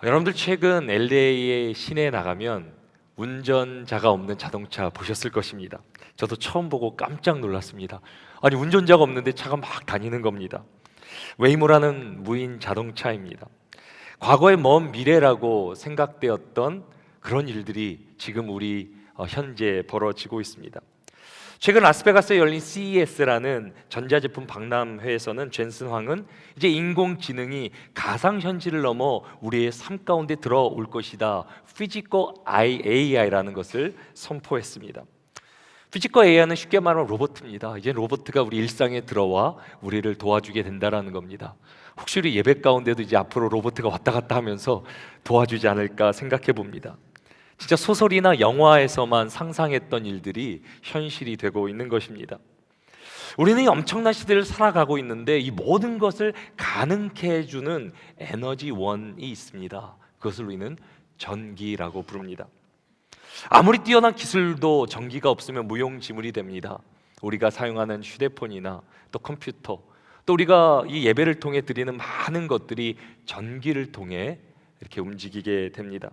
여러분들 최근 LA의 시내에 나가면 운전자가 없는 자동차 보셨을 것입니다. 저도 처음 보고 깜짝 놀랐습니다. 아니, 운전자가 없는데 차가 막 다니는 겁니다. 웨이모라는 무인 자동차입니다. 과거의 먼 미래라고 생각되었던 그런 일들이 지금 우리 현재 벌어지고 있습니다. 최근 라스베가스에 열린 CES라는 전자제품 박람회에서는 젠슨 황은 이제 인공지능이 가상현실을 넘어 우리의 삶 가운데 들어올 것이다, Physical AI라는 것을 선포했습니다. Physical AI는 쉽게 말하면 로봇입니다. 이제 로봇가 우리 일상에 들어와 우리를 도와주게 된다는 겁니다. 혹시 우리 예배 가운데도 이제 앞으로 로봇가 왔다 갔다 하면서 도와주지 않을까 생각해 봅니다. 진짜 소설이나 영화에서만 상상했던 일들이 현실이 되고 있는 것입니다. 우리는 이 엄청난 시대를 살아가고 있는데 이 모든 것을 가능케 해주는 에너지원이 있습니다. 그것을 우리는 전기라고 부릅니다. 아무리 뛰어난 기술도 전기가 없으면 무용지물이 됩니다. 우리가 사용하는 휴대폰이나 또 컴퓨터, 또 우리가 이 예배를 통해 드리는 많은 것들이 전기를 통해 이렇게 움직이게 됩니다.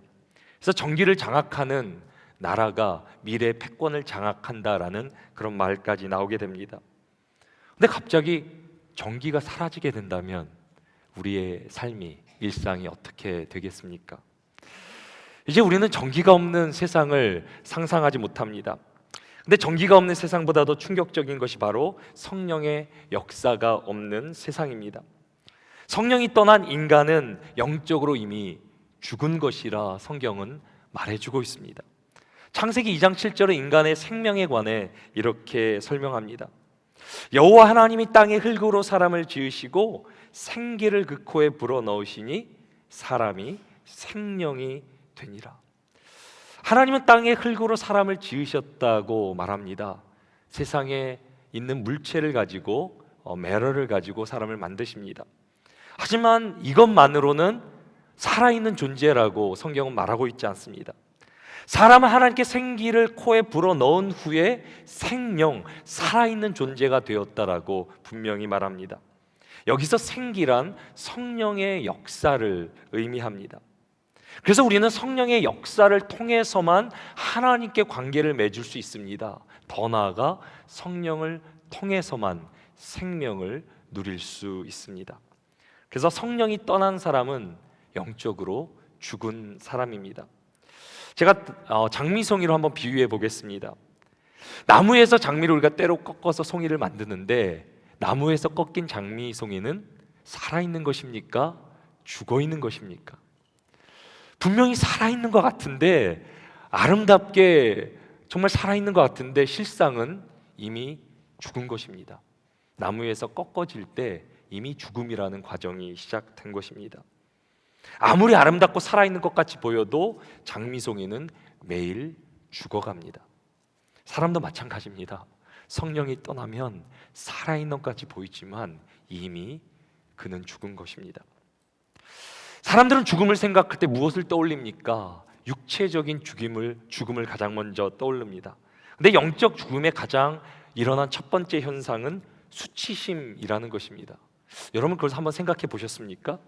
그래서 전기를 장악하는 나라가 미래의 패권을 장악한다라는 그런 말까지 나오게 됩니다. 근데 갑자기 전기가 사라지게 된다면 우리의 삶이, 일상이 어떻게 되겠습니까? 이제 우리는 전기가 없는 세상을 상상하지 못합니다. 근데 전기가 없는 세상보다도 충격적인 것이 바로 성령의 역사가 없는 세상입니다. 성령이 떠난 인간은 영적으로 이미 죽은 것이라 성경은 말해주고 있습니다. 창세기 2장 7절에 인간의 생명에 관해 이렇게 설명합니다. 여호와 하나님이 땅의 흙으로 사람을 지으시고 생기를 그 코에 불어넣으시니 사람이 생명이 되니라. 하나님은 땅의 흙으로 사람을 지으셨다고 말합니다. 세상에 있는 물체를 가지고 매럴을 가지고 사람을 만드십니다. 하지만 이것만으로는 살아있는 존재라고 성경은 말하고 있지 않습니다. 사람은 하나님께 생기를 코에 불어넣은 후에 생명, 살아있는 존재가 되었다라고 분명히 말합니다. 여기서 생기란 성령의 역사를 의미합니다. 그래서 우리는 성령의 역사를 통해서만 하나님께 관계를 맺을 수 있습니다. 더 나아가 성령을 통해서만 생명을 누릴 수 있습니다. 그래서 성령이 떠난 사람은 영적으로 죽은 사람입니다. 제가 장미송이로 한번 비유해 보겠습니다. 나무에서 장미를 우리가 때로 꺾어서 송이를 만드는데 나무에서 꺾인 장미송이는 살아있는 것입니까? 죽어있는 것입니까? 분명히 살아있는 것 같은데, 아름답게 정말 살아있는 것 같은데 실상은 이미 죽은 것입니다. 나무에서 꺾어질 때 이미 죽음이라는 과정이 시작된 것입니다. 아무리 아름답고 살아있는 것 같이 보여도 장미송이는 매일 죽어갑니다. 사람도 마찬가지입니다. 성령이 떠나면 살아있는 것 같이 보이지만 이미 그는 죽은 것입니다. 사람들은 죽음을 생각할 때 무엇을 떠올립니까? 육체적인 죽음을 가장 먼저 떠올립니다. 근데 영적 죽음에 가장 일어난 첫 번째 현상은 수치심이라는 것입니다. 여러분 그걸 한번 생각해 보셨습니까?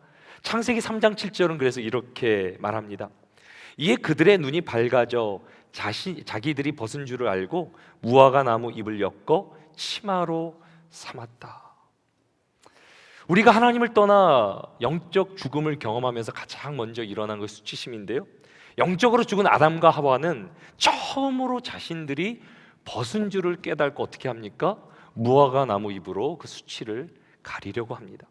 창세기 3장 7절은 그래서 이렇게 말합니다. 이에 그들의 눈이 밝아져 자기들이 벗은 줄을 알고 무화과 나무 잎을 엮어 치마로 삼았다. 우리가 하나님을 떠나 영적 죽음을 경험하면서 가장 먼저 일어난 것이 수치심인데요, 영적으로 죽은 아담과 하와는 처음으로 자신들이 벗은 줄을 깨닫고 어떻게 합니까? 무화과 나무 잎으로 그 수치를 가리려고 합니다.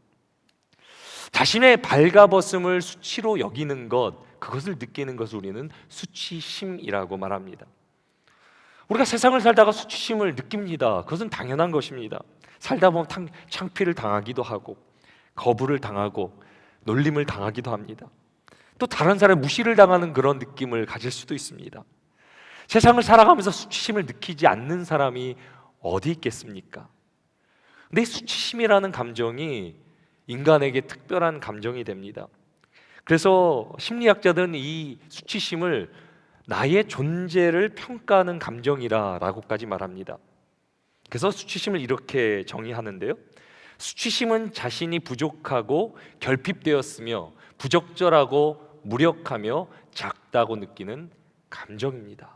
자신의 발가벗음을 수치로 여기는 것, 그것을 느끼는 것을 우리는 수치심이라고 말합니다. 우리가 세상을 살다가 수치심을 느낍니다. 그것은 당연한 것입니다. 살다 보면 창피를 당하기도 하고 거부를 당하고 놀림을 당하기도 합니다. 또 다른 사람의 무시를 당하는 그런 느낌을 가질 수도 있습니다. 세상을 살아가면서 수치심을 느끼지 않는 사람이 어디 있겠습니까? 근데 수치심이라는 감정이 인간에게 특별한 감정이 됩니다. 그래서 심리학자들은 이 수치심을 나의 존재를 평가하는 감정이라고까지 말합니다. 그래서 수치심을 이렇게 정의하는데요, 수치심은 자신이 부족하고 결핍되었으며 부적절하고 무력하며 작다고 느끼는 감정입니다.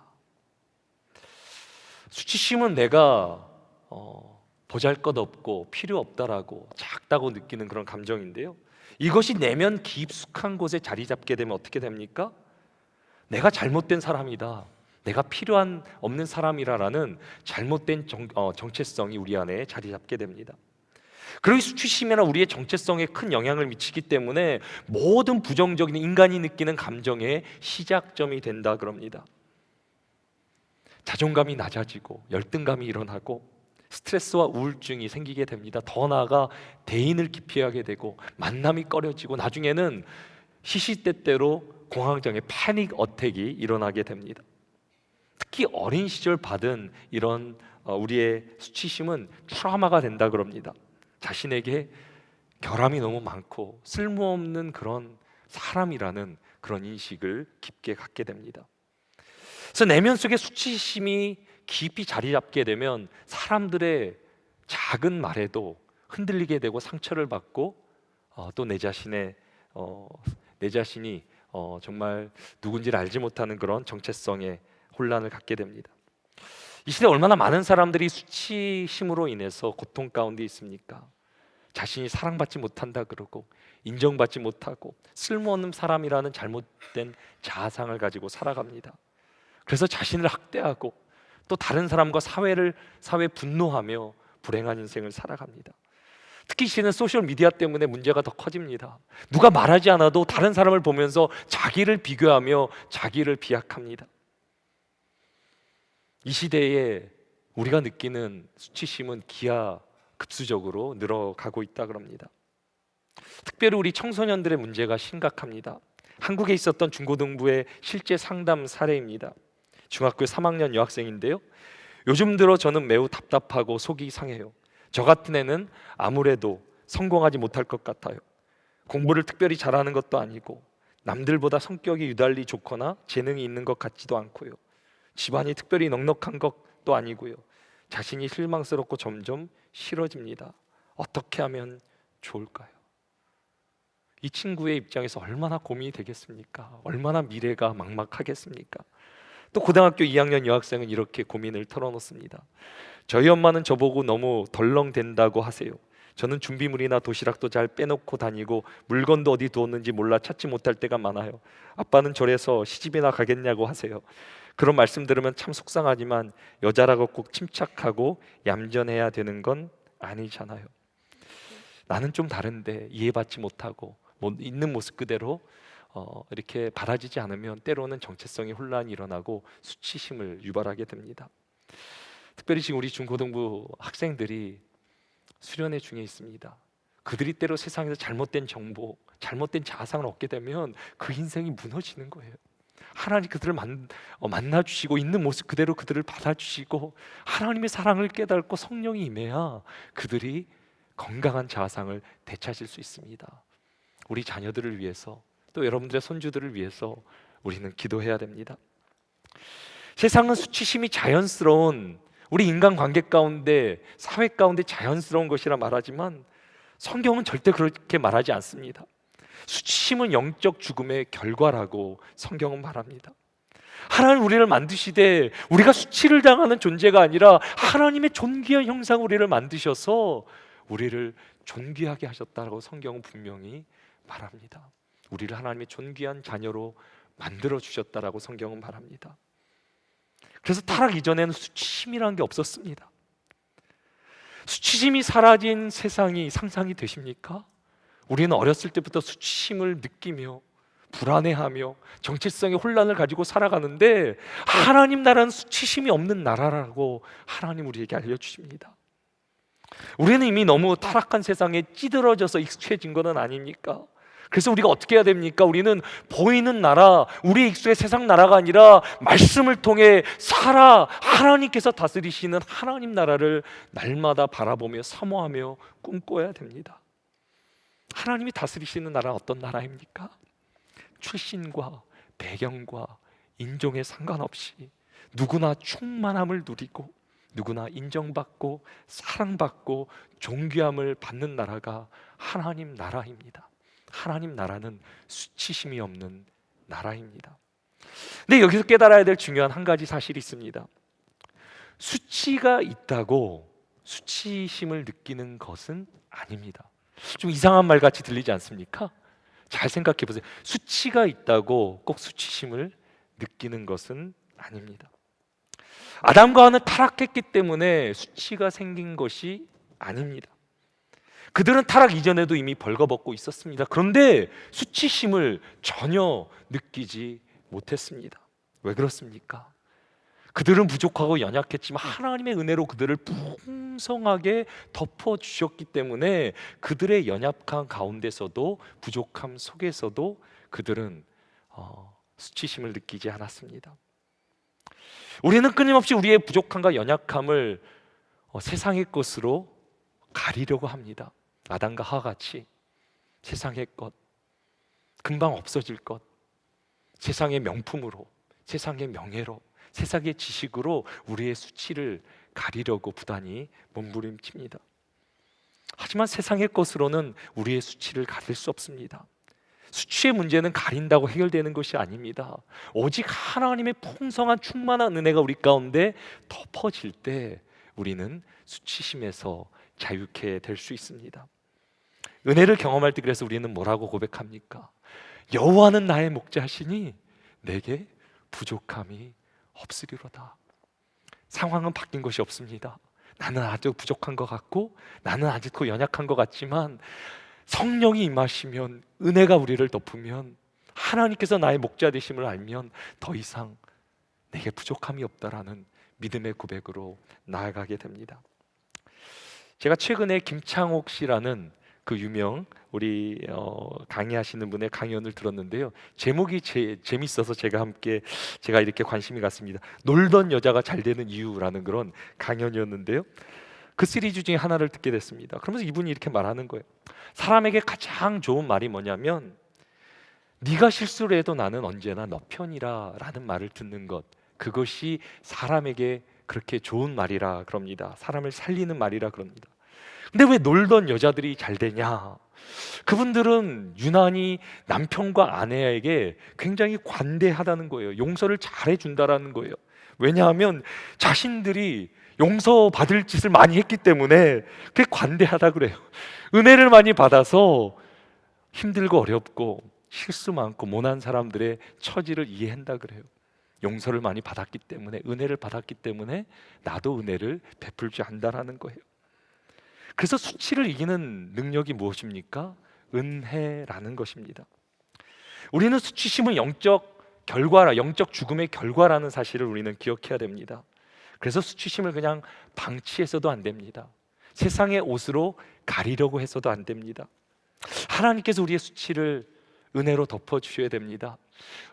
수치심은 내가 보잘것없고 필요 없다라고 작다고 느끼는 그런 감정인데요. 이것이 내면 깊숙한 곳에 자리 잡게 되면 어떻게 됩니까? 내가 잘못된 사람이다, 내가 필요한 없는 사람이라는 잘못된 정체성이 우리 안에 자리 잡게 됩니다. 그리고 수치심이나 우리의 정체성에 큰 영향을 미치기 때문에 모든 부정적인 인간이 느끼는 감정의 시작점이 된다 그럽니다. 자존감이 낮아지고 열등감이 일어나고 스트레스와 우울증이 생기게 됩니다. 더 나아가 대인을 기피하게 되고 만남이 꺼려지고 나중에는 시시때때로 공황장애 패닉 어택이 일어나게 됩니다. 특히 어린 시절 받은 이런 우리의 수치심은 트라우마가 된다 그럽니다. 자신에게 결함이 너무 많고 쓸모없는 그런 사람이라는 그런 인식을 깊게 갖게 됩니다. 그래서 내면 속에 수치심이 깊이 자리 잡게 되면 사람들의 작은 말에도 흔들리게 되고 상처를 받고 또 내 자신이 정말 누군지를 알지 못하는 그런 정체성의 혼란을 갖게 됩니다. 이 시대 얼마나 많은 사람들이 수치심으로 인해서 고통 가운데 있습니까? 자신이 사랑받지 못한다 그러고 인정받지 못하고 쓸모없는 사람이라는 잘못된 자아상을 가지고 살아갑니다. 그래서 자신을 학대하고 또 다른 사람과 사회에 분노하며 불행한 인생을 살아갑니다. 특히 이제는 소셜 미디어 때문에 문제가 더 커집니다. 누가 말하지 않아도 다른 사람을 보면서 자기를 비교하며 자기를 비약합니다. 이 시대에 우리가 느끼는 수치심은 기하급수적으로 늘어가고 있다 그럽니다. 특별히 우리 청소년들의 문제가 심각합니다. 한국에 있었던 중고등부의 실제 상담 사례입니다. 중학교 3학년 여학생인데요. 요즘 들어 저는 매우 답답하고 속이 상해요. 저 같은 애는 아무래도 성공하지 못할 것 같아요. 공부를 특별히 잘하는 것도 아니고 남들보다 성격이 유달리 좋거나 재능이 있는 것 같지도 않고요. 집안이 특별히 넉넉한 것도 아니고요. 자신이 실망스럽고 점점 싫어집니다. 어떻게 하면 좋을까요? 이 친구의 입장에서 얼마나 고민이 되겠습니까? 얼마나 미래가 막막하겠습니까? 또 고등학교 2학년 여학생은 이렇게 고민을 털어놓습니다. 저희 엄마는 저보고 너무 덜렁댄다고 하세요. 저는 준비물이나 도시락도 잘 빼놓고 다니고 물건도 어디 두었는지 몰라 찾지 못할 때가 많아요. 아빠는 저래서 시집이나 가겠냐고 하세요. 그런 말씀 들으면 참 속상하지만 여자라고 꼭 침착하고 얌전해야 되는 건 아니잖아요. 나는 좀 다른데 이해받지 못하고 있는 모습 그대로 이렇게 받아지지 않으면 때로는 정체성의 혼란이 일어나고 수치심을 유발하게 됩니다. 특별히 지금 우리 중고등부 학생들이 수련회 중에 있습니다. 그들이 때로 세상에서 잘못된 정보, 잘못된 자아상을 얻게 되면 그 인생이 무너지는 거예요. 하나님 그들을 만나주시고 있는 모습 그대로 그들을 받아주시고 하나님의 사랑을 깨닫고 성령이 임해야 그들이 건강한 자아상을 되찾을 수 있습니다. 우리 자녀들을 위해서 또 여러분들의 손주들을 위해서 우리는 기도해야 됩니다. 세상은 수치심이 자연스러운 우리 인간관계 가운데 사회 가운데 자연스러운 것이라 말하지만 성경은 절대 그렇게 말하지 않습니다. 수치심은 영적 죽음의 결과라고 성경은 말합니다. 하나님 우리를 만드시되 우리가 수치를 당하는 존재가 아니라 하나님의 존귀한 형상 우리를 만드셔서 우리를 존귀하게 하셨다고 성경은 분명히 말합니다. 우리를 하나님의 존귀한 자녀로 만들어 주셨다라고 성경은 말합니다. 그래서 타락 이전에는 수치심이라는 게 없었습니다. 수치심이 사라진 세상이 상상이 되십니까? 우리는 어렸을 때부터 수치심을 느끼며 불안해하며 정체성의 혼란을 가지고 살아가는데 하나님 나라는 수치심이 없는 나라라고 하나님 우리에게 알려주십니다. 우리는 이미 너무 타락한 세상에 찌들어져서 익숙해진 것은 아닙니까? 그래서 우리가 어떻게 해야 됩니까? 우리는 보이는 나라, 우리 익숙의 세상 나라가 아니라 말씀을 통해 하나님께서 다스리시는 하나님 나라를 날마다 바라보며 사모하며 꿈꿔야 됩니다. 하나님이 다스리시는 나라는 어떤 나라입니까? 출신과 배경과 인종에 상관없이 누구나 충만함을 누리고 누구나 인정받고 사랑받고 존귀함을 받는 나라가 하나님 나라입니다. 하나님 나라는 수치심이 없는 나라입니다. 근데 여기서 깨달아야 될 중요한 한 가지 사실이 있습니다. 수치가 있다고 수치심을 느끼는 것은 아닙니다. 좀 이상한 말 같이 들리지 않습니까? 잘 생각해 보세요. 수치가 있다고 꼭 수치심을 느끼는 것은 아닙니다. 아담과 하와는 타락했기 때문에 수치가 생긴 것이 아닙니다. 그들은 타락 이전에도 이미 벌거벗고 있었습니다. 그런데 수치심을 전혀 느끼지 못했습니다. 왜 그렇습니까? 그들은 부족하고 연약했지만 하나님의 은혜로 그들을 풍성하게 덮어주셨기 때문에 그들의 연약한 가운데서도, 부족함 속에서도 그들은 수치심을 느끼지 않았습니다. 우리는 끊임없이 우리의 부족함과 연약함을 세상의 것으로 가리려고 합니다. 아담과 하와 같이 세상의 것, 금방 없어질 것, 세상의 명품으로, 세상의 명예로, 세상의 지식으로 우리의 수치를 가리려고 부단히 몸부림칩니다. 하지만 세상의 것으로는 우리의 수치를 가릴 수 없습니다. 수치의 문제는 가린다고 해결되는 것이 아닙니다. 오직 하나님의 풍성한 충만한 은혜가 우리 가운데 덮어질 때 우리는 수치심에서 자유케 될 수 있습니다. 은혜를 경험할 때 그래서 우리는 뭐라고 고백합니까? 여호와는 나의 목자시니 내게 부족함이 없으리로다. 상황은 바뀐 것이 없습니다. 나는 아주 부족한 것 같고 나는 아직도 연약한 것 같지만 성령이 임하시면, 은혜가 우리를 덮으면, 하나님께서 나의 목자 되심을 알면 더 이상 내게 부족함이 없다라는 믿음의 고백으로 나아가게 됩니다. 제가 최근에 김창옥 씨라는 그 유명 우리 강의하시는 분의 강연을 들었는데요. 제목이 재밌어서 제가 이렇게 관심이 갔습니다. 놀던 여자가 잘 되는 이유라는 그런 강연이었는데요. 그 시리즈 중에 하나를 듣게 됐습니다. 그러면서 이분이 이렇게 말하는 거예요. 사람에게 가장 좋은 말이 뭐냐면 네가 실수를 해도 나는 언제나 너 편이라 라는 말을 듣는 것, 그것이 사람에게 그렇게 좋은 말이라 그럽니다. 사람을 살리는 말이라 그럽니다. 근데 왜 놀던 여자들이 잘 되냐? 그분들은 유난히 남편과 아내에게 굉장히 관대하다는 거예요. 용서를 잘해준다라는 거예요. 왜냐하면 자신들이 용서받을 짓을 많이 했기 때문에 그게 관대하다 그래요. 은혜를 많이 받아서 힘들고 어렵고 실수 많고 모난 사람들의 처지를 이해한다 그래요. 용서를 많이 받았기 때문에, 은혜를 받았기 때문에 나도 은혜를 베풀지 한다라는 거예요. 그래서 수치를 이기는 능력이 무엇입니까? 은혜라는 것입니다. 우리는 수치심은 영적 결과라, 영적 죽음의 결과라는 사실을 우리는 기억해야 됩니다. 그래서 수치심을 그냥 방치해서도 안 됩니다. 세상의 옷으로 가리려고 해서도 안 됩니다. 하나님께서 우리의 수치를 은혜로 덮어주셔야 됩니다.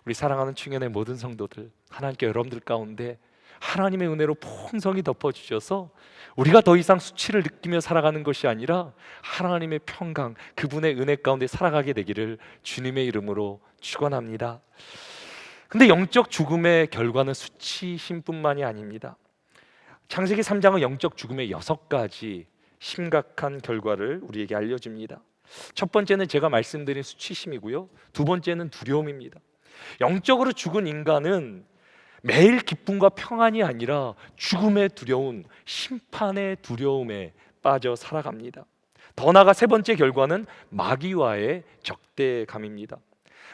우리 사랑하는 충현의 모든 성도들, 하나님께 여러분들 가운데 하나님의 은혜로 풍성히 덮어주셔서 우리가 더 이상 수치를 느끼며 살아가는 것이 아니라 하나님의 평강, 그분의 은혜 가운데 살아가게 되기를 주님의 이름으로 축원합니다. 근데 영적 죽음의 결과는 수치심뿐만이 아닙니다. 창세기 3장은 영적 죽음의 6가지 심각한 결과를 우리에게 알려줍니다. 첫 번째는 제가 말씀드린 수치심이고요, 두 번째는 두려움입니다. 영적으로 죽은 인간은 매일 기쁨과 평안이 아니라 죽음의 두려움, 심판의 두려움에 빠져 살아갑니다. 더 나아가 세 번째 결과는 마귀와의 적대감입니다.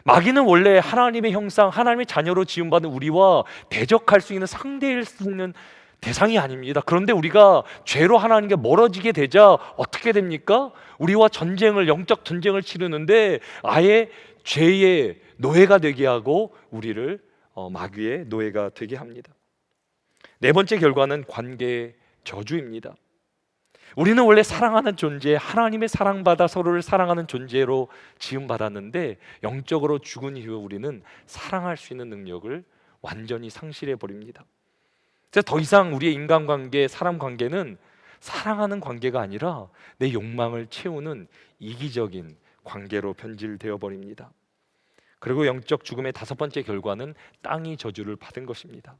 마귀는 원래 하나님의 형상, 하나님의 자녀로 지음받은 우리와 대적할 수 있는, 상대일 수 있는 대상이 아닙니다. 그런데 우리가 죄로 하나님께 멀어지게 되자 어떻게 됩니까? 우리와 전쟁을, 영적 전쟁을 치르는데 아예 죄의 노예가 되게 하고 우리를 마귀의 노예가 되게 합니다. 네 번째 결과는 관계 저주입니다. 우리는 원래 사랑하는 존재, 하나님의 사랑받아 서로를 사랑하는 존재로 지음받았는데 영적으로 죽은 이후 우리는 사랑할 수 있는 능력을 완전히 상실해 버립니다. 그래서 더 이상 우리의 인간관계, 사람 관계는 사랑하는 관계가 아니라 내 욕망을 채우는 이기적인 관계로 변질되어 버립니다. 그리고 영적 죽음의 다섯 번째 결과는 땅이 저주를 받은 것입니다.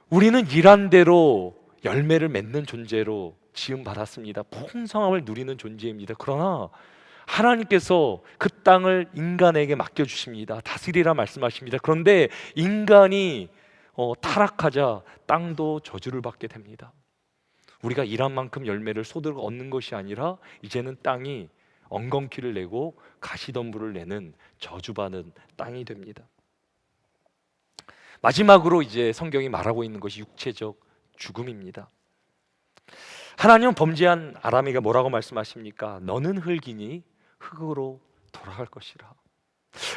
우리는 일한 대로 열매를 맺는 존재로 지음받았습니다. 풍성함을 누리는 존재입니다. 그러나 하나님께서 그 땅을 인간에게 맡겨주십니다. 다스리라 말씀하십니다. 그런데 인간이 타락하자 땅도 저주를 받게 됩니다. 우리가 일한 만큼 열매를 소득 얻는 것이 아니라 이제는 땅이 엉겅퀴를 내고 가시덤불을 내는 저주받은 땅이 됩니다. 마지막으로 이제 성경이 말하고 있는 것이 육체적 죽음입니다. 하나님은 범죄한 아람에게 뭐라고 말씀하십니까? 너는 흙이니 흙으로 돌아갈 것이라.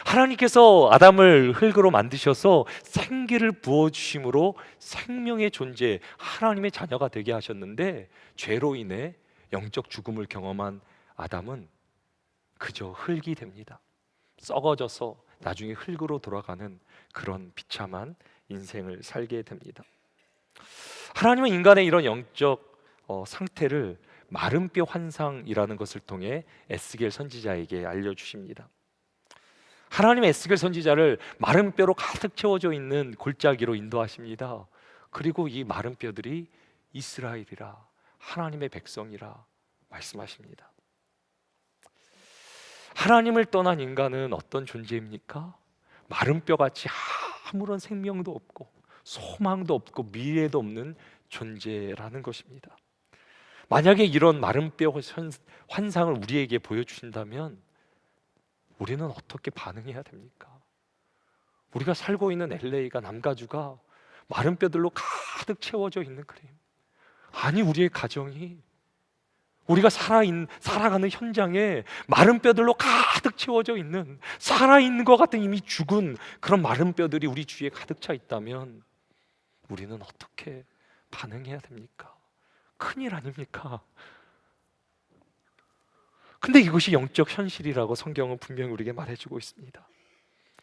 하나님께서 아담을 흙으로 만드셔서 생기를 부어주심으로 생명의 존재, 하나님의 자녀가 되게 하셨는데 죄로 인해 영적 죽음을 경험한 아담은 그저 흙이 됩니다. 썩어져서 나중에 흙으로 돌아가는 그런 비참한 인생을 살게 됩니다. 하나님은 인간의 이런 영적 상태를 마른 뼈 환상이라는 것을 통해 에스겔 선지자에게 알려주십니다. 하나님의 에스겔 선지자를 마른 뼈로 가득 채워져 있는 골짜기로 인도하십니다. 그리고 이 마른 뼈들이 이스라엘이라, 하나님의 백성이라 말씀하십니다. 하나님을 떠난 인간은 어떤 존재입니까? 마른 뼈같이 아무런 생명도 없고 소망도 없고 미래도 없는 존재라는 것입니다. 만약에 이런 마른 뼈 환상을 우리에게 보여주신다면 우리는 어떻게 반응해야 됩니까? 우리가 살고 있는 LA가, 남가주가 마른 뼈들로 가득 채워져 있는 그림, 아니 우리의 가정이, 우리가 살아가는 현장에 마른 뼈들로 가득 채워져 있는, 살아있는 것 같은 이미 죽은 그런 마른 뼈들이 우리 주위에 가득 차 있다면 우리는 어떻게 반응해야 됩니까? 큰일 아닙니까? 근데 이것이 영적 현실이라고 성경은 분명히 우리에게 말해주고 있습니다.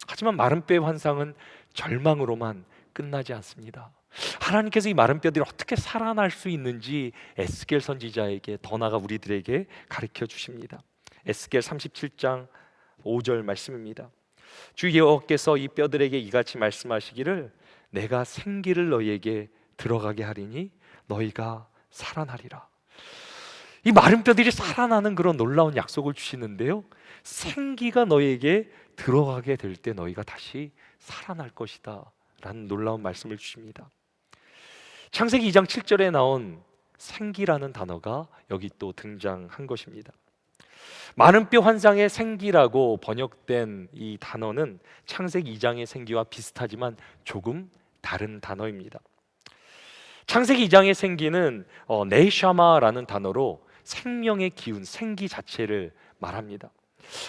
하지만 마른 뼈의 환상은 절망으로만 끝나지 않습니다. 하나님께서 이 마른 뼈들이 어떻게 살아날 수 있는지 에스겔 선지자에게, 더 나아가 우리들에게 가르쳐 주십니다. 에스겔 37장 5절 말씀입니다. 주 여호와께서 이 뼈들에게 이같이 말씀하시기를 내가 생기를 너희에게 들어가게 하리니 너희가 살아나리라. 이 마른 뼈들이 살아나는 그런 놀라운 약속을 주시는데요, 생기가 너희에게 들어가게 될 때 너희가 다시 살아날 것이다 라는 놀라운 말씀을 주십니다. 창세기 2장 7절에 나온 생기라는 단어가 여기 또 등장한 것입니다. 마른 뼈 환상의 생기라고 번역된 이 단어는 창세기 2장의 생기와 비슷하지만 조금 다른 단어입니다. 창세기 2장의 생기는 네샤마라는 단어로 생명의 기운, 생기 자체를 말합니다.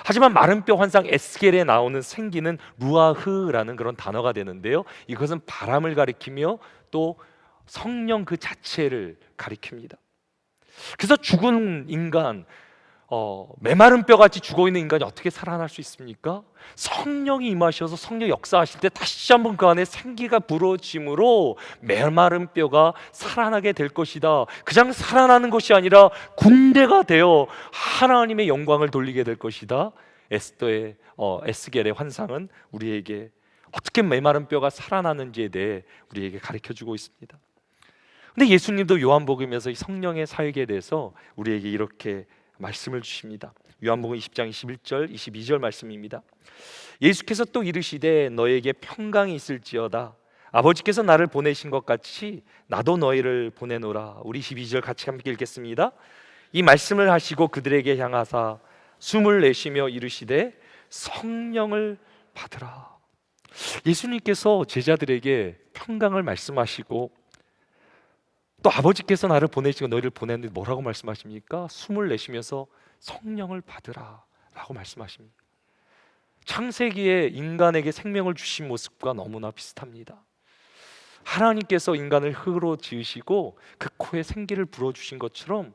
하지만 마른 뼈 환상 에스겔에 나오는 생기는 루아흐라는 그런 단어가 되는데요, 이것은 바람을 가리키며 또 성령 그 자체를 가리킵니다. 그래서 죽은 인간, 메마른 뼈같이 죽어있는 인간이 어떻게 살아날 수 있습니까? 성령이 임하셔서 성령 역사하실 때 다시 한번 그 안에 생기가 불어짐으로 메마른 뼈가 살아나게 될 것이다. 그냥 살아나는 것이 아니라 군대가 되어 하나님의 영광을 돌리게 될 것이다. 에스겔의 환상은 우리에게 어떻게 메마른 뼈가 살아나는지에 대해 우리에게 가르쳐주고 있습니다. 근데 예수님도 요한복음에서 이 성령의 사역에 대해서 우리에게 이렇게 말씀을 주십니다. 요한복음 20장 21절 22절 말씀입니다. 예수께서 또 이르시되 너에게 평강이 있을지어다. 아버지께서 나를 보내신 것 같이 나도 너희를 보내노라. 우리 22절 같이 함께 읽겠습니다. 이 말씀을 하시고 그들에게 향하사 숨을 내쉬며 이르시되 성령을 받으라. 예수님께서 제자들에게 평강을 말씀하시고 또 아버지께서 나를 보내시고 너희를 보냈는데 뭐라고 말씀하십니까? 숨을 내쉬면서 성령을 받으라 라고 말씀하십니다. 창세기에 인간에게 생명을 주신 모습과 너무나 비슷합니다. 하나님께서 인간을 흙으로 지으시고 그 코에 생기를 불어주신 것처럼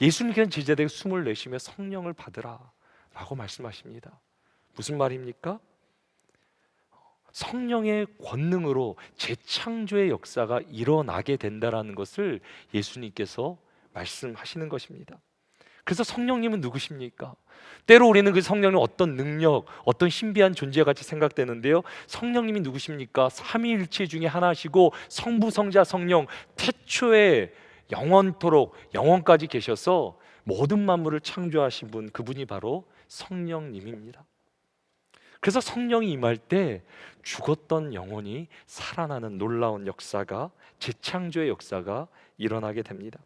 예수님께서는 제자들에게 숨을 내쉬며 성령을 받으라 라고 말씀하십니다. 무슨 말입니까? 성령의 권능으로 재창조의 역사가 일어나게 된다라는 것을 예수님께서 말씀하시는 것입니다. 그래서 성령님은 누구십니까? 때로 우리는 그 성령님 어떤 능력, 어떤 신비한 존재같이 생각되는데요, 성령님이 누구십니까? 삼위일체 중에 하나시고 성부, 성자, 성령 태초에 영원토록 영원까지 계셔서 모든 만물을 창조하신 분, 그분이 바로 성령님입니다. 그래서 성령이 임할 때 죽었던 영혼이 살아나는 놀라운 역사가, 재창조의 역사가 일어나게 됩니다.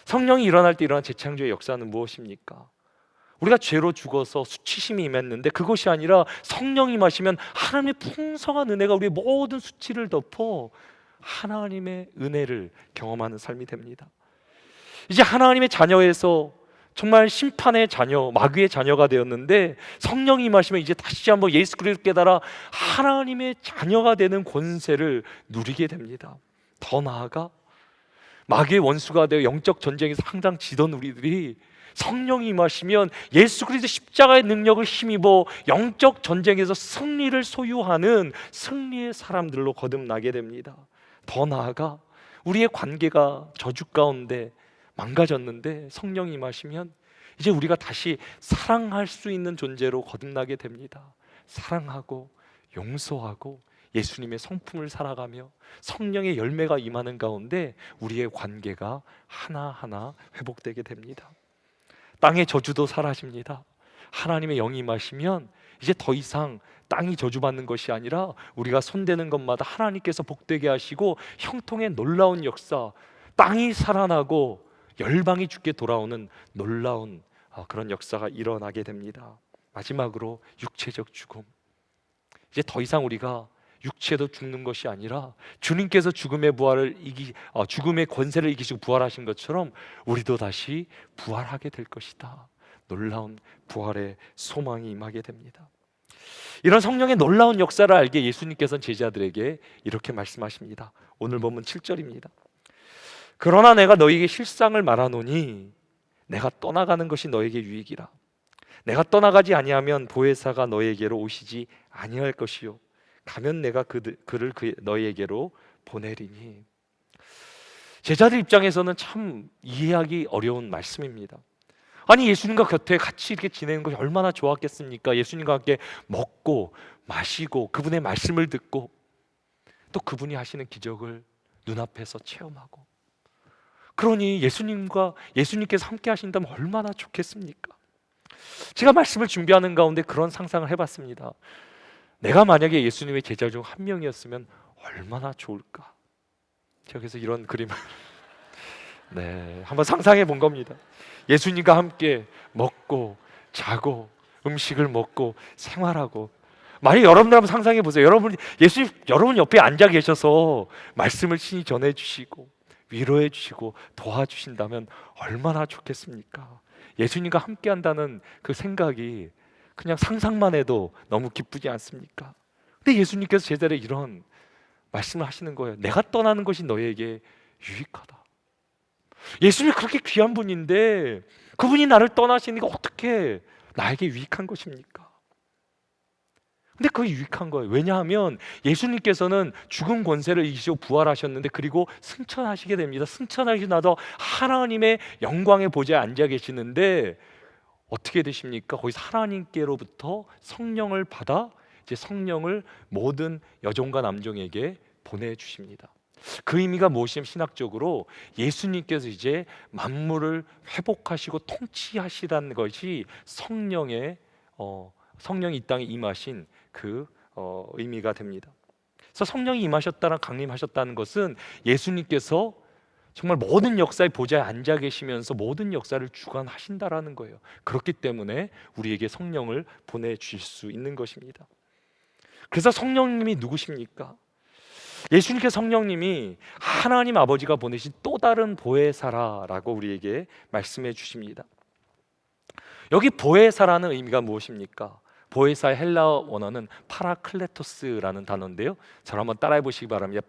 성령이 일어날 때 일어난 재창조의 역사는 무엇입니까? 우리가 죄로 죽어서 수치심이 임했는데 그것이 아니라 성령이 임하시면 하나님의 풍성한 은혜가 우리의 모든 수치를 덮어 하나님의 은혜를 경험하는 삶이 됩니다. 이제 하나님의 자녀에서 정말 심판의 자녀, 마귀의 자녀가 되었는데 성령이 임하시면 이제 다시 한번 예수 그리스도를 깨달아 하나님의 자녀가 되는 권세를 누리게 됩니다. 더 나아가 마귀의 원수가 되어 영적 전쟁에서 항상 지던 우리들이 성령이 임하시면 예수 그리스도 십자가의 능력을 힘입어 영적 전쟁에서 승리를 소유하는 승리의 사람들로 거듭나게 됩니다. 더 나아가 우리의 관계가 저주 가운데 망가졌는데 성령이 임하시면 이제 우리가 다시 사랑할 수 있는 존재로 거듭나게 됩니다. 사랑하고 용서하고 예수님의 성품을 살아가며 성령의 열매가 임하는 가운데 우리의 관계가 하나하나 회복되게 됩니다. 땅의 저주도 사라집니다. 하나님의 영이 임하시면 이제 더 이상 땅이 저주받는 것이 아니라 우리가 손대는 것마다 하나님께서 복되게 하시고 형통의 놀라운 역사, 땅이 살아나고 열방이 주께 돌아오는 놀라운 그런 역사가 일어나게 됩니다. 마지막으로 육체적 죽음. 이제 더 이상 우리가 육체도 죽는 것이 아니라 주님께서 죽음의 죽음의 권세를 이기시고 부활하신 것처럼 우리도 다시 부활하게 될 것이다. 놀라운 부활의 소망이 임하게 됩니다. 이런 성령의 놀라운 역사를 알게 예수님께서는 제자들에게 이렇게 말씀하십니다. 오늘 본문 7절입니다. 그러나 내가 너희에게 실상을 말하노니 내가 떠나가는 것이 너에게 유익이라. 내가 떠나가지 아니하면 보혜사가 너희에게로 오시지 아니할 것이요 가면 내가 그를 너희에게로 보내리니. 제자들 입장에서는 참 이해하기 어려운 말씀입니다. 아니 예수님과 곁에 같이 이렇게 지내는 것이 얼마나 좋았겠습니까? 예수님과 함께 먹고 마시고 그분의 말씀을 듣고 또 그분이 하시는 기적을 눈앞에서 체험하고, 그러니 예수님께서 함께 하신다면 얼마나 좋겠습니까? 제가 말씀을 준비하는 가운데 그런 상상을 해봤습니다. 내가 만약에 예수님의 제자 중 한 명이었으면 얼마나 좋을까? 제가 그래서 이런 그림을 한번 상상해 본 겁니다. 예수님과 함께 먹고 자고 음식을 먹고 생활하고, 만약 여러분들 한번 상상해 보세요. 여러분 옆에 앉아 계셔서 말씀을 친히 전해 주시고 위로해 주시고 도와주신다면 얼마나 좋겠습니까? 예수님과 함께 한다는 그 생각이 그냥 상상만 해도 너무 기쁘지 않습니까? 근데 예수님께서 제자들에게 이런 말씀을 하시는 거예요. 내가 떠나는 것이 너에게 유익하다. 예수님이 그렇게 귀한 분인데 그분이 나를 떠나시는 게 어떻게 나에게 유익한 것입니까? 근데 그게 유익한 거예요. 왜냐하면 예수님께서는 죽음 권세를 이기시고 부활하셨는데 그리고 승천하시게 됩니다. 승천하시고 나서 하나님의 영광의 보좌에 앉아 계시는데 어떻게 되십니까? 거기서 하나님께로부터 성령을 받아 이제 성령을 모든 여종과 남종에게 보내주십니다. 그 의미가 무엇이냐면 신학적으로 예수님께서 이제 만물을 회복하시고 통치하시다는 것이 성령이 이 땅에 임하신 그 의미가 됩니다. 그래서 성령이 임하셨다는, 강림하셨다는 것은 예수님께서 정말 모든 역사의 보좌에 앉아 계시면서 모든 역사를 주관하신다라는 거예요. 그렇기 때문에 우리에게 성령을 보내주실 수 있는 것입니다. 그래서 성령님이 누구십니까? 예수님께서 성령님이 하나님 아버지가 보내신 또 다른 보혜사라고 우리에게 말씀해 주십니다. 여기 보혜사라는 의미가 무엇입니까? 보혜사의 헬라어 원어는 파라클레토스라는 단어인데요, 저를 한번 따라해 보시기 바랍니다.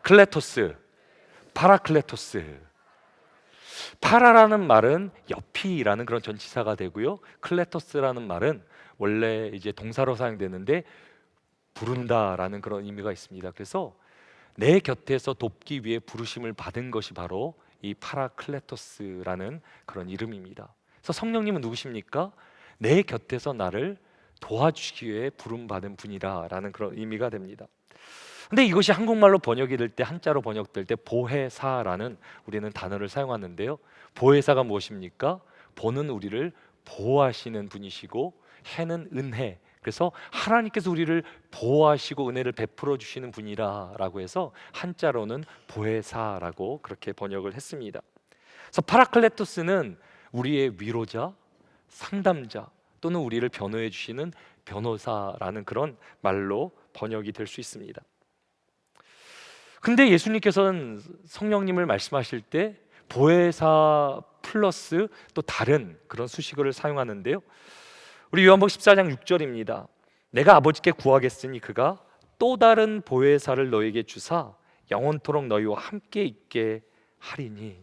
파라클레토스. 파라라는 말은 옆이라는 그런 전치사가 되고요, 클레토스라는 말은 원래 이제 동사로 사용되는데 부른다라는 그런 의미가 있습니다. 그래서 내 곁에서 돕기 위해 부르심을 받은 것이 바로 이 파라클레토스라는 그런 이름입니다. 그래서 성령님은 누구십니까? 내 곁에서 나를 도와주기 위해 부름받은 분이라는 그런 의미가 됩니다. 근데 이것이 한국말로 번역이 될 때, 한자로 번역될 때 보혜사라는 우리는 단어를 사용하는데요, 보혜사가 무엇입니까? 보는 우리를 보호하시는 분이시고 해는 은혜, 그래서 하나님께서 우리를 보호하시고 은혜를 베풀어 주시는 분이라라고 해서 한자로는 보혜사라고 그렇게 번역을 했습니다. 그래서 파라클레토스는 우리의 위로자, 상담자 또는 우리를 변호해 주시는 변호사라는 그런 말로 번역이 될 수 있습니다. 근데 예수님께서는 성령님을 말씀하실 때 보혜사 플러스 또 다른 그런 수식어를 사용하는데요. 우리 요한복음 14장 6절입니다. 내가 아버지께 구하겠으니 그가 또 다른 보혜사를 너에게 주사 영원토록 너희와 함께 있게 하리니.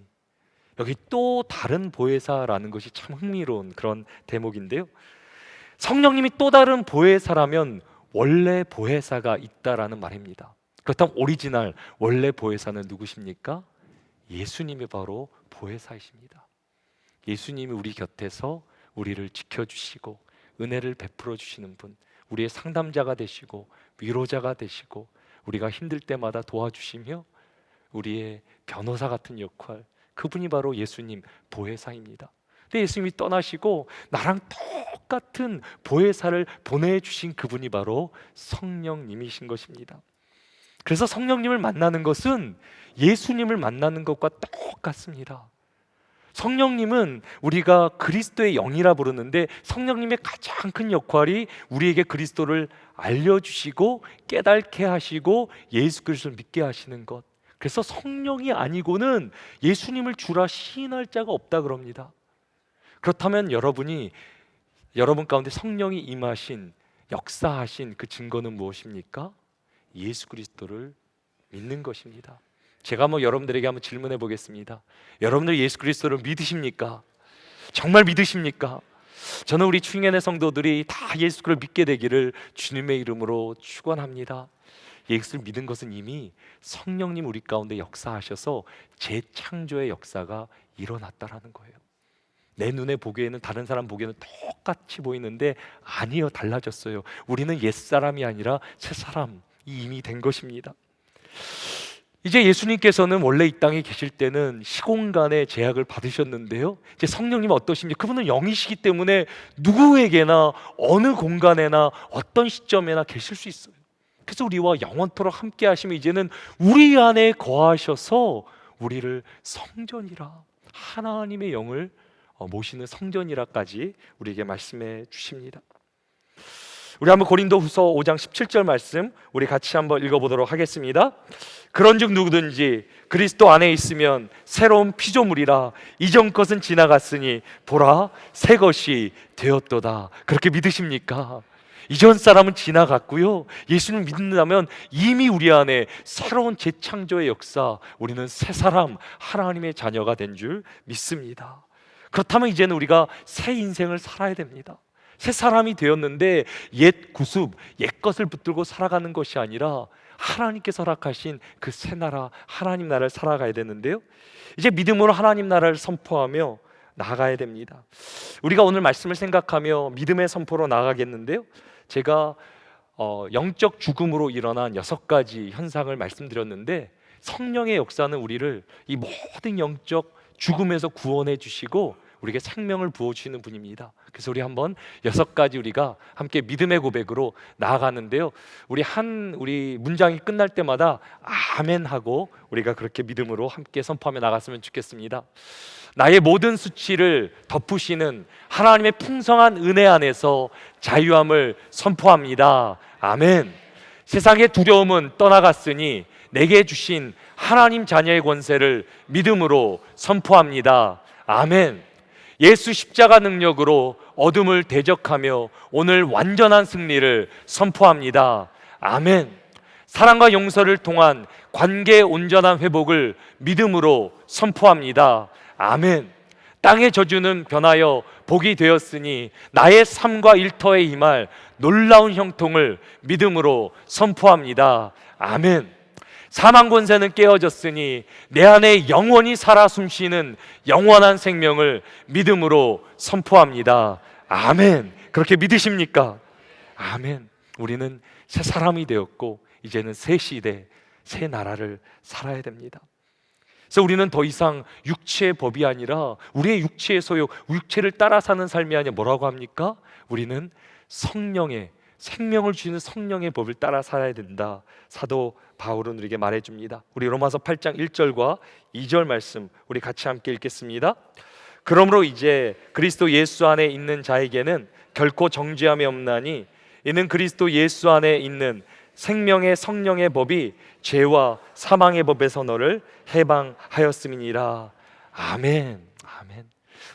여기 또 다른 보혜사라는 것이 참 흥미로운 그런 대목인데요. 성령님이 또 다른 보혜사라면 원래 보혜사가 있다라는 말입니다. 그렇다면 오리지널 원래 보혜사는 누구십니까? 예수님이 바로 보혜사이십니다. 예수님이 우리 곁에서 우리를 지켜주시고 은혜를 베풀어 주시는 분, 우리의 상담자가 되시고 위로자가 되시고 우리가 힘들 때마다 도와주시며 우리의 변호사 같은 역할, 그분이 바로 예수님 보혜사입니다. 근데 예수님이 떠나시고 나랑 똑같은 보혜사를 보내주신 그분이 바로 성령님이신 것입니다. 그래서 성령님을 만나는 것은 예수님을 만나는 것과 똑같습니다. 성령님은 우리가 그리스도의 영이라 부르는데 성령님의 가장 큰 역할이 우리에게 그리스도를 알려주시고 깨닫게 하시고 예수 그리스도를 믿게 하시는 것. 그래서 성령이 아니고는 예수님을 주라 시인할 자가 없다 그럽니다. 그렇다면 여러분 가운데 성령이 임하신 역사하신 그 증거는 무엇입니까? 예수 그리스도를 믿는 것입니다. 제가 여러분들에게 한번 질문해 보겠습니다. 여러분들 예수 그리스도를 믿으십니까? 정말 믿으십니까? 저는 우리 충현의 성도들이 다 예수를 믿게 되기를 주님의 이름으로 축원합니다. 예수를 믿은 것은 이미 성령님 우리 가운데 역사하셔서 재창조의 역사가 일어났다라는 거예요. 내 눈에 보기에는 다른 사람 보기에는 똑같이 보이는데 아니요, 달라졌어요. 우리는 옛사람이 아니라 새사람이 이미 된 것입니다. 이제 예수님께서는 원래 이 땅에 계실 때는 시공간의 제약을 받으셨는데요, 이제 성령님은 어떠십니까? 그분은 영이시기 때문에 누구에게나 어느 공간에나 어떤 시점에나 계실 수 있어요. 그래서 우리와 영원토록 함께 하시면 이제는 우리 안에 거하셔서 우리를 성전이라, 하나님의 영을 모시는 성전이라까지 우리에게 말씀해 주십니다. 우리 한번 고린도후서 5장 17절 말씀 우리 같이 한번 읽어보도록 하겠습니다. 그런즉 누구든지 그리스도 안에 있으면 새로운 피조물이라, 이전 것은 지나갔으니 보라 새 것이 되었도다. 그렇게 믿으십니까? 이전 사람은 지나갔고요, 예수님 믿는다면 이미 우리 안에 새로운 재창조의 역사, 우리는 새 사람, 하나님의 자녀가 된 줄 믿습니다. 그렇다면 이제는 우리가 새 인생을 살아야 됩니다. 새 사람이 되었는데 옛 구습, 옛 것을 붙들고 살아가는 것이 아니라 하나님께서 허락하신 그 새 나라, 하나님 나라를 살아가야 되는데요, 이제 믿음으로 하나님 나라를 선포하며 나아가야 됩니다. 우리가 오늘 말씀을 생각하며 믿음의 선포로 나아가겠는데요, 제가 영적 죽음으로 일어난 6가지 현상을 말씀드렸는데, 성령의 역사는 우리를 이 모든 영적 죽음에서 구원해 주시고 우리에게 생명을 부어주시는 분입니다. 그래서 우리 한번 6가지 우리가 함께 믿음의 고백으로 나아가는데요, 우리 문장이 끝날 때마다 아멘 하고 우리가 그렇게 믿음으로 함께 선포하며 나갔으면 좋겠습니다. 나의 모든 수치를 덮으시는 하나님의 풍성한 은혜 안에서 자유함을 선포합니다. 아멘. 세상의 두려움은 떠나갔으니 내게 주신 하나님 자녀의 권세를 믿음으로 선포합니다. 아멘. 예수 십자가 능력으로 어둠을 대적하며 오늘 완전한 승리를 선포합니다. 아멘. 사랑과 용서를 통한 관계의 온전한 회복을 믿음으로 선포합니다. 아멘. 땅의 저주는 변하여 복이 되었으니 나의 삶과 일터에 임할 놀라운 형통을 믿음으로 선포합니다. 아멘. 사망 권세는 깨어졌으니 내 안에 영원히 살아 숨쉬는 영원한 생명을 믿음으로 선포합니다. 아멘. 그렇게 믿으십니까? 아멘. 우리는 새 사람이 되었고 이제는 새 시대, 새 나라를 살아야 됩니다. 그래서 우리는 더 이상 육체의 법이 아니라 우리의 육체의 소욕, 육체를 따라 사는 삶이 아니라 뭐라고 합니까? 우리는 성령의, 생명을 주시는 성령의 법을 따라 살아야 된다. 사도 바울은 우리에게 말해줍니다. 우리 로마서 8장 1절과 2절 말씀 우리 같이 함께 읽겠습니다. 그러므로 이제 그리스도 예수 안에 있는 자에게는 결코 정죄함이 없나니 이는 그리스도 예수 안에 있는 생명의 성령의 법이 죄와 사망의 법에서 너를 해방하였음이니라. 아멘. 아멘.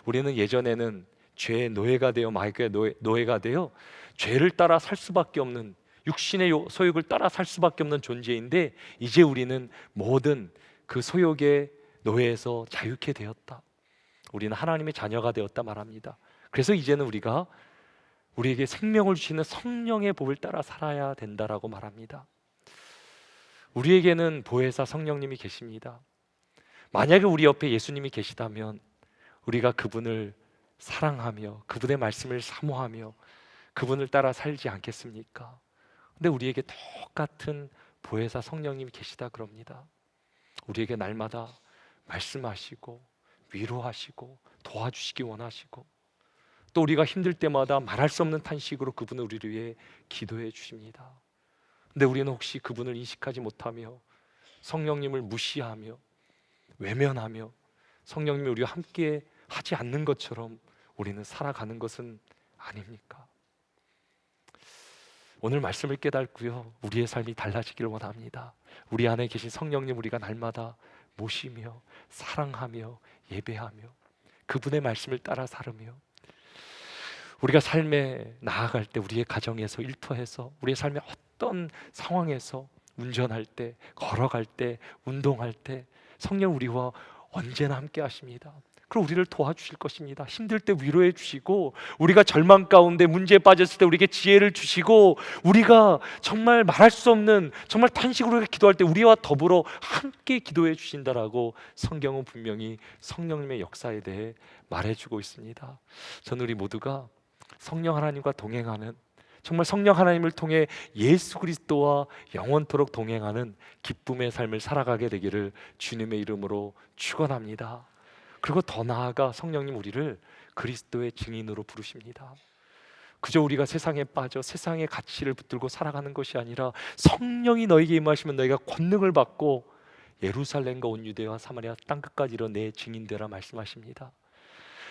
우리는 예전에는 죄의 노예가 되어, 마귀의 노예가 되어 죄를 따라 살 수밖에 없는, 육신의 소욕을 따라 살 수밖에 없는 존재인데, 이제 우리는 모든 그 소욕의 노예에서 자유케 되었다. 우리는 하나님의 자녀가 되었다 말합니다. 그래서 이제는 우리가 우리에게 생명을 주시는 성령의 법을 따라 살아야 된다라고 말합니다. 우리에게는 보혜사 성령님이 계십니다. 만약에 우리 옆에 예수님이 계시다면 우리가 그분을 사랑하며 그분의 말씀을 사모하며 그분을 따라 살지 않겠습니까? 근데 우리에게 똑같은 보혜사 성령님이 계시다 그럽니다. 우리에게 날마다 말씀하시고 위로하시고 도와주시기 원하시고, 또 우리가 힘들 때마다 말할 수 없는 탄식으로 그분을 우리를 위해 기도해 주십니다. 근데 우리는 혹시 그분을 인식하지 못하며 성령님을 무시하며 외면하며 성령님이 우리와 함께 하지 않는 것처럼 우리는 살아가는 것은 아닙니까? 오늘 말씀을 깨닫고요, 우리의 삶이 달라지길 원합니다. 우리 안에 계신 성령님 우리가 날마다 모시며 사랑하며 예배하며 그분의 말씀을 따라 살으며, 우리가 삶에 나아갈 때 우리의 가정에서 일터에서 우리의 삶의 어떤 상황에서 운전할 때, 걸어갈 때, 운동할 때 성령 우리와 언제나 함께 하십니다. 그리고 우리를 도와주실 것입니다. 힘들 때 위로해 주시고, 우리가 절망 가운데 문제에 빠졌을 때 우리에게 지혜를 주시고, 우리가 정말 말할 수 없는 정말 탄식으로 기도할 때 우리와 더불어 함께 기도해 주신다라고 성경은 분명히 성령님의 역사에 대해 말해주고 있습니다. 저는 우리 모두가 성령 하나님과 동행하는, 정말 성령 하나님을 통해 예수 그리스도와 영원토록 동행하는 기쁨의 삶을 살아가게 되기를 주님의 이름으로 축원합니다. 그리고 더 나아가 성령님 우리를 그리스도의 증인으로 부르십니다. 그저 우리가 세상에 빠져 세상의 가치를 붙들고 살아가는 것이 아니라 성령이 너에게 임하시면 너희가 권능을 받고 예루살렘과 온 유대와 사마리아 땅끝까지 이뤄 내 증인되라 말씀하십니다.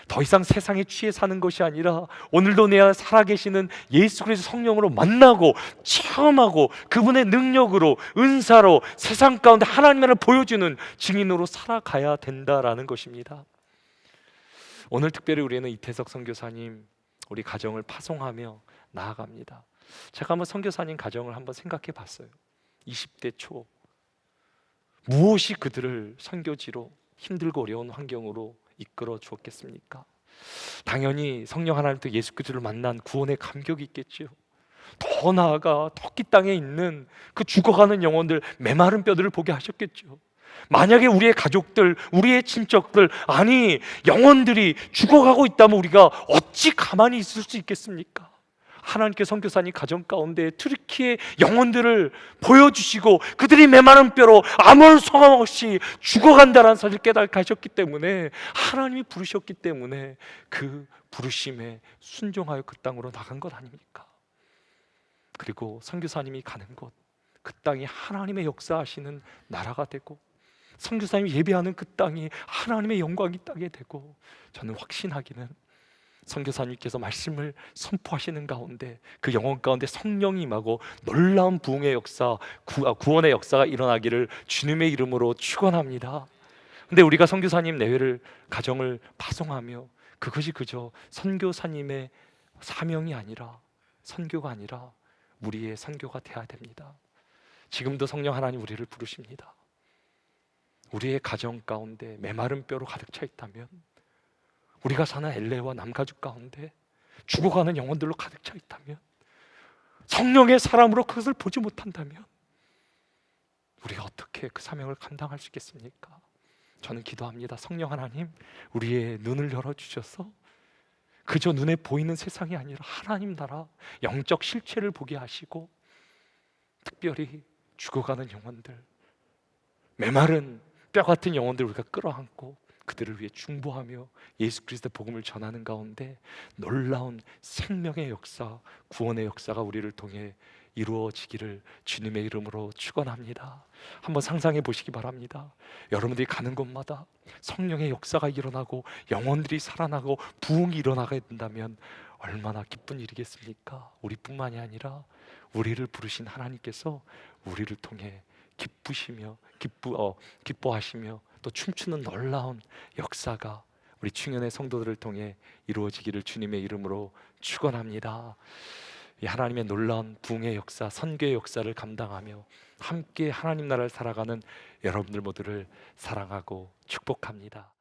더 이상 세상에 취해 사는 것이 아니라 오늘도 내 안에 살아계시는 예수 그리스도 성령으로 만나고 체험하고 그분의 능력으로, 은사로 세상 가운데 하나님을 보여주는 증인으로 살아가야 된다라는 것입니다. 오늘 특별히 우리는 이태석 선교사님 우리 가정을 파송하며 나아갑니다. 제가 한번 선교사님 가정을 한번 생각해 봤어요. 20대 초 무엇이 그들을 선교지로 힘들고 어려운 환경으로 이끌어 주었겠습니까? 당연히 성령 하나님도 예수 그리스도를 만난 구원의 감격이 있겠죠. 더 나아가 터키 땅에 있는 그 죽어가는 영혼들, 메마른 뼈들을 보게 하셨겠죠. 만약에 우리의 가족들, 우리의 친척들, 아니 영혼들이 죽어가고 있다면 우리가 어찌 가만히 있을 수 있겠습니까? 하나님께 선교사님 가정 가운데 트리키의 영혼들을 보여주시고 그들이 메마른 뼈로 아무런 소망 없이 죽어간다는 사실을 깨닫게 때문에, 하나님이 부르셨기 때문에 그 부르심에 순종하여 그 땅으로 나간 것 아닙니까? 그리고 선교사님이 가는 곳, 그 땅이 하나님의 역사하시는 나라가 되고 선교사님이 예배하는 그 땅이 하나님의 영광이 땅에 되고, 저는 확신하기는 선교사님께서 말씀을 선포하시는 가운데 그 영혼 가운데 성령이 임하고 놀라운 부흥의 역사, 구원의 역사가 일어나기를 주님의 이름으로 축원합니다. 근데 우리가 선교사님 내외를 가정을 파송하며 그것이 그저 선교사님의 사명이 아니라, 선교가 아니라 우리의 선교가 되어야 됩니다. 지금도 성령 하나님 우리를 부르십니다. 우리의 가정 가운데 메마른 뼈로 가득 차 있다면, 우리가 사는 LA와 남가죽 가운데 죽어가는 영혼들로 가득 차 있다면, 성령의 사람으로 그것을 보지 못한다면 우리가 어떻게 그 사명을 감당할 수 있겠습니까? 저는 기도합니다. 성령 하나님 우리의 눈을 열어주셔서 그저 눈에 보이는 세상이 아니라 하나님 나라 영적 실체를 보게 하시고, 특별히 죽어가는 영혼들, 메마른 뼈 같은 영혼들을 우리가 끌어안고 그들을 위해 중보하며 예수 그리스도의 복음을 전하는 가운데 놀라운 생명의 역사, 구원의 역사가 우리를 통해 이루어지기를 주님의 이름으로 축원합니다. 한번 상상해 보시기 바랍니다. 여러분들이 가는 곳마다 성령의 역사가 일어나고 영혼들이 살아나고 부흥이 일어나게 된다면 얼마나 기쁜 일이겠습니까? 우리뿐만이 아니라 우리를 부르신 하나님께서 우리를 통해 기뻐하시며 또 춤추는 놀라운 역사가 우리 충현의 성도들을 통해 이루어지기를 주님의 이름으로 축원합니다. 이 하나님의 놀라운 부흥의 역사, 선교의 역사를 감당하며 함께 하나님 나라를 살아가는 여러분들 모두를 사랑하고 축복합니다.